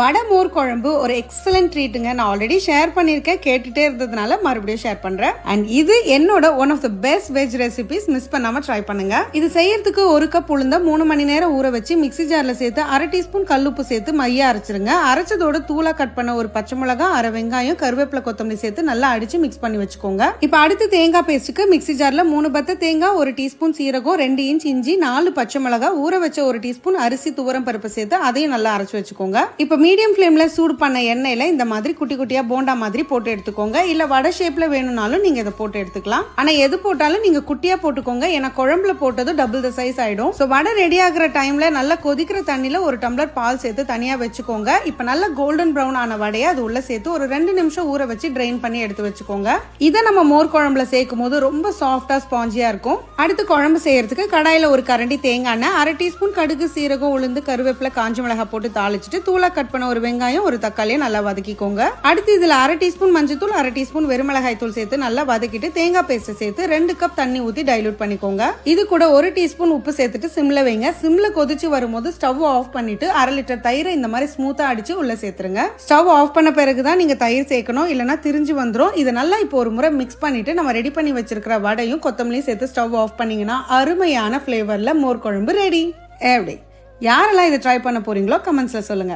வடை மோர் குழம்பு ஒரு எக்ஸலன்ட் ட்ரீட்டுங்க. நான் ஆல்ரெடி ஷேர் பண்ணியிருக்கேன், கேட்டுட்டே இருந்ததுனால மறுபடியும் ஷேர் பண்றேன். அண்ட் இது என்னோட one of the best veg recipes. Miss பண்ணாம ட்ரை பண்ணுங்க. இது செய்யறதுக்கு ஒரு கப் உளுந்த 3 மணி நேரம் ஊற வச்சு மிக்ஸி ஜார்ல சேர்த்து 1/2 டீஸ்பூன் கல்லுப்பு சேர்த்து மையா அரைச்சிருங்க. அரைச்சதோட தூளா கட் பண்ண ஒரு பச்சை மிளகாய், 1/2 வெங்காயம், கருவேப்பிலை, கொத்தமல்லி சேர்த்து நல்லா அடிச்சு மிக்ஸ் பண்ணி வச்சுக்கோங்க. இப்ப அடுத்து தேங்காய் பேஸ்ட்டுக்கு மிக்ஸி ஜார்ல 3 பத்த தேங்காய், 1 டீஸ்பூன் சீரகம், 2 இன்ச் இஞ்சி, 4 பச்சை மிளகாய், ஊற வச்ச 1 டீஸ்பூன் அரிசி துவரம் பருப்பு சேர்த்து அதையும் நல்லா அரைச்சு வச்சுக்கோங்க. இப்ப மீடியம் ஃப்ளேம்ல சூடு பண்ண எண்ணெயில இந்த மாதிரி குட்டி குட்டியா போண்டா மாதிரி போட்டு எடுத்துக்கோங்க. இல்ல வடை ஷேப்ல வேணும்னாலும் நீங்க இதை போட்டு எடுத்துக்கலாம். ஆனா எது போட்டாலும் நீங்க குட்டியா போட்டுக்கோங்க, ஏன்னா குழம்புல போட்டது டபுள் த சைஸ் ஆயிடும். சோ வடை ரெடி ஆகுற டைம்ல நல்லா கொதிக்கிற தண்ணில 1 டம்ளர் பால் சேர்த்து தனியா வச்சுக்கோங்க. இப்ப நல்லா கோல்டன் பிரவுன் ஆன வடையை அது உள்ள சேர்த்து ஒரு 2 நிமிஷம் ஊற வச்சு ட்ரெயின் பண்ணி எடுத்து வச்சுக்கோங்க. இதை நம்ம மோர் குழம்புல சேர்க்கும் போது ரொம்ப சாஃப்டா ஸ்பாஞ்சியா இருக்கும். அடுத்து குழம்பு செய்யறதுக்கு கடாயில ஒரு கரண்டி தேங்காய் எண்ணெய், 1/2 டீஸ்பூன் கடுகு, சீரகம், உளுந்து, கருவேப்பிலை, காஞ்ச மிளகாய் போட்டு தாளிச்சிட்டு தூளா கட் பண்ண ஒரு வெங்காயம், ஒரு தக்காளியை நல்லா வதக்கிக்கோங்க. அடுத்து இதுல 1/2 டீஸ்பூன் மஞ்சத்தூள், 1/2 டீஸ்பூன் வெறுமிளகாய் தூள் சேர்த்து நல்லா வதக்கிட்டு தேங்காய் பேஸ்ட் சேர்த்து 2 கப் தண்ணி ஊத்தி டைலூட் பண்ணிக்கோங்க. இது கூட 1 டீஸ்பூன் உப்பு சேர்த்துட்டு சிம்ல வைங்க. சிம்ல கொதிச்சு வரும்போது ஸ்டவ் ஆஃப் பண்ணிட்டு 1/2 லிட்டர் தயிரை இந்த மாதிரி ஸ்மூத்தா அடிச்சு உள்ள சேர்த்துருங்க. ஸ்டவ் ஆஃப் பண்ண பிறகுதான் நீங்க தயிர் சேர்க்கணும், இல்லைன்னா திரிஞ்சு வந்துடும். இதை நல்லா இப்போ ஒரு முறை மிக்ஸ் பண்ணிட்டு நம்ம ரெடி பண்ணி வச்சிருக்கிற வடையும் கொத்தமல்லியும் சேர்த்து ஸ்டவ் ஆஃப் பண்ணீங்கன்னா அருமையான ஃபிளேவர்ல மோர் குழம்பு ரெடி. எப்படி யாரெல்லாம் இதை ட்ரை பண்ண போறீங்களோ கமெண்ட்ஸ்ல சொல்லுங்க.